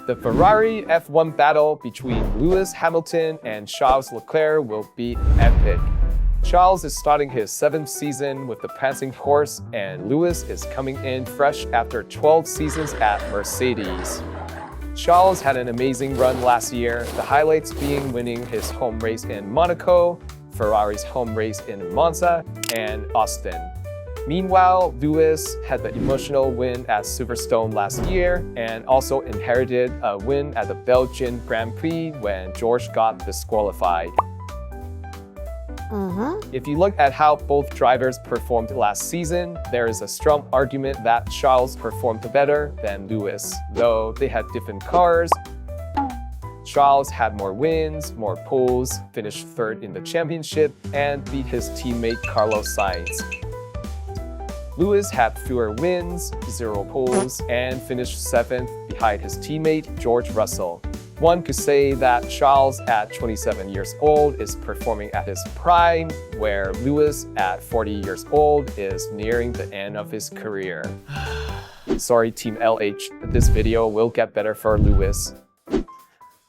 The Ferrari F1 battle between Lewis Hamilton and Charles Leclerc will be epic. Charles is starting his 7th season with the prancing horse, and Lewis is coming in fresh after 12 seasons at Mercedes. Charles had an amazing run last year, the highlights being winning his home race in Monaco, Ferrari's home race in Monza, and Austin. Meanwhile, Lewis had the emotional win at Silverstone last year and also inherited a win at the Belgian Grand Prix when George got disqualified. If you look at how both drivers performed last season, there is a strong argument that Charles performed better than Lewis, though they had different cars. Charles had more wins, more poles, finished 3rd in the championship, and beat his teammate Carlos Sainz. Lewis had fewer wins, 0 poles, and finished 7th behind his teammate George Russell. One could say that Charles at 27 years old is performing at his prime, where Lewis at 40 years old is nearing the end of his career. Sorry Team LH, this video will get better for Lewis.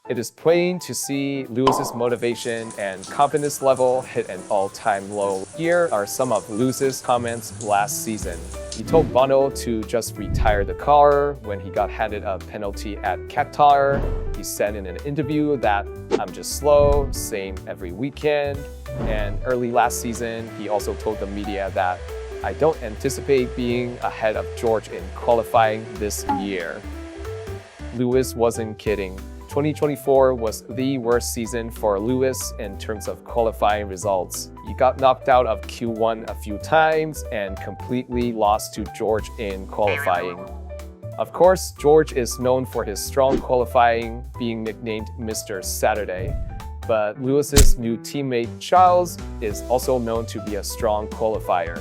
It is plain to see Lewis's motivation and confidence level hit an all-time low. Here are some of Lewis's comments last season. He told Bono to just retire the car when he got handed a penalty at Qatar. He said in an interview that "I'm just slow, same every weekend." And early last season, he also told the media that "I don't anticipate being ahead of George in qualifying this year." Lewis wasn't kidding. 2024 was the worst season for Lewis in terms of qualifying results. He got knocked out of Q1 a few times and completely lost to George in qualifying. Of course, George is known for his strong qualifying, being nicknamed Mr. Saturday. But Lewis's new teammate Charles is also known to be a strong qualifier.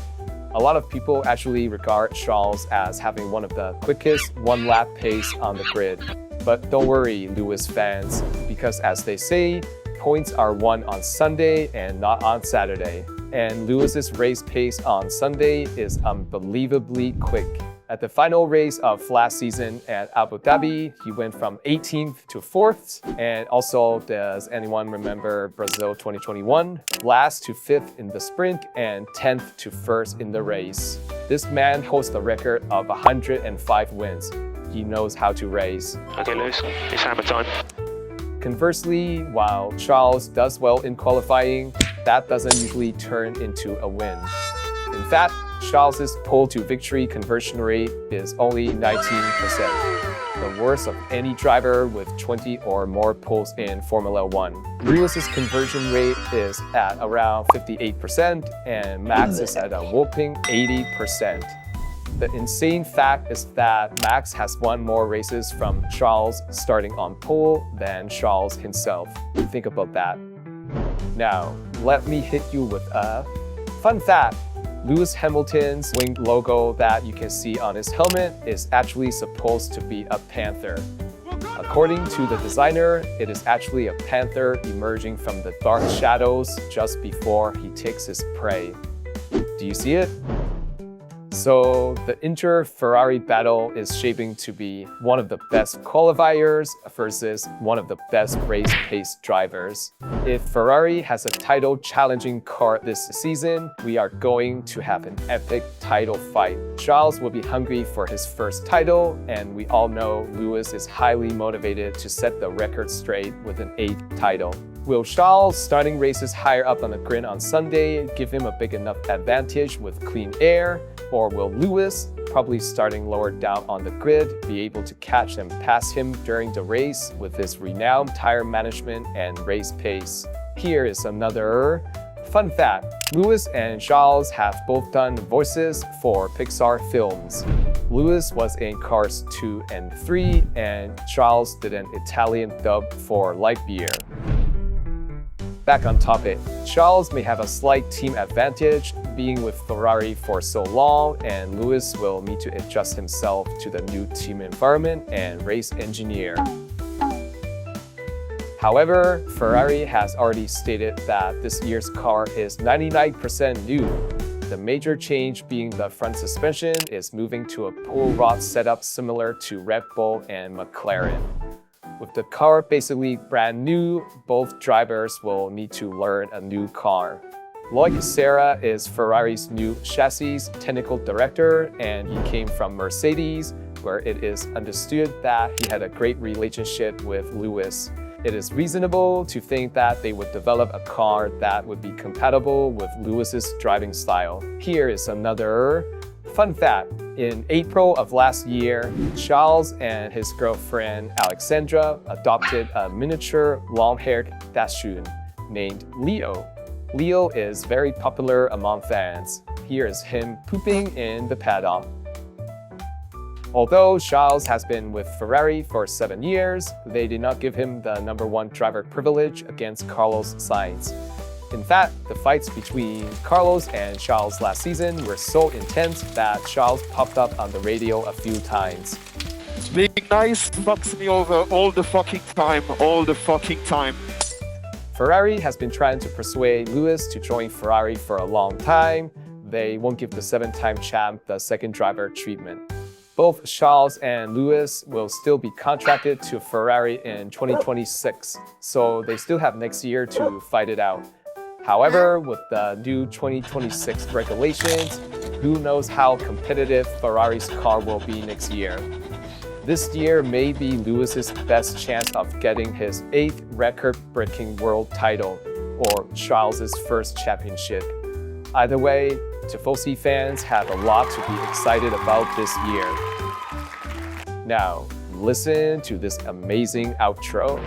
A lot of people actually regard Charles as having one of the quickest one-lap pace on the grid. But don't worry, Lewis fans, because as they say, points are won on Sunday and not on Saturday. And Lewis's race pace on Sunday is unbelievably quick. At the final race of last season at Abu Dhabi, he went from 18th to 4th. And also, does anyone remember Brazil 2021? Last to 5th in the sprint and 10th to 1st in the race. This man holds the record of 105 wins. He knows how to race. Okay, Lewis, it's hammer time. Conversely, while Charles does well in qualifying, that doesn't usually turn into a win. In fact, Charles's pole to victory conversion rate is only 19%, the worst of any driver with 20 or more poles in Formula 1. Lewis's conversion rate is at around 58%, and Max is at a whopping 80%. The insane fact is that Max has won more races from Charles starting on pole than Charles himself. Think about that. Now, let me hit you with a fun fact. Lewis Hamilton's winged logo that you can see on his helmet is actually supposed to be a panther. According to the designer, it is actually a panther emerging from the dark shadows just before he takes his prey. Do you see it? So the Inter-Ferrari battle is shaping to be one of the best qualifiers versus one of the best race-paced drivers. If Ferrari has a title-challenging car this season, we are going to have an epic title fight. Charles will be hungry for his first title, and we all know Lewis is highly motivated to set the record straight with an 8th title. Will Charles starting races higher up on the grid on Sunday give him a big enough advantage with clean air? Or will Lewis, probably starting lower down on the grid, be able to catch and pass him during the race with his renowned tire management and race pace? Here is another fun fact. Lewis and Charles have both done voices for Pixar films. Lewis was in Cars 2 and 3, and Charles did an Italian dub for Lightyear. Back on topic, Charles may have a slight team advantage being with Ferrari for so long, and Lewis will need to adjust himself to the new team environment and race engineer. However, Ferrari has already stated that this year's car is 99% new. The major change being the front suspension is moving to a pull rod setup similar to Red Bull and McLaren. With the car basically brand new, both drivers will need to learn a new car. Loic Serra is Ferrari's new chassis technical director, and he came from Mercedes, where it is understood that he had a great relationship with Lewis. It is reasonable to think that they would develop a car that would be compatible with Lewis's driving style. Here is another fun fact. In April of last year, Charles and his girlfriend Alexandra adopted a miniature long-haired dachshund named Leo. Leo is very popular among fans. Here is him pooping in the paddock. Although Charles has been with Ferrari for 7 years, they did not give him the #1 driver privilege against Carlos Sainz. In fact, the fights between Carlos and Charles last season were so intense that Charles popped up on the radio a few times. Being nice fucks me over all the fucking time. Ferrari has been trying to persuade Lewis to join Ferrari for a long time. They won't give the 7-time champ the second driver treatment. Both Charles and Lewis will still be contracted to Ferrari in 2026, so they still have next year to fight it out. However, with the new 2026 regulations, who knows how competitive Ferrari's car will be next year. This year may be Lewis's best chance of getting his 8th record-breaking world title, or Charles's first championship. Either way, Tifosi fans have a lot to be excited about this year. Now, listen to this amazing outro.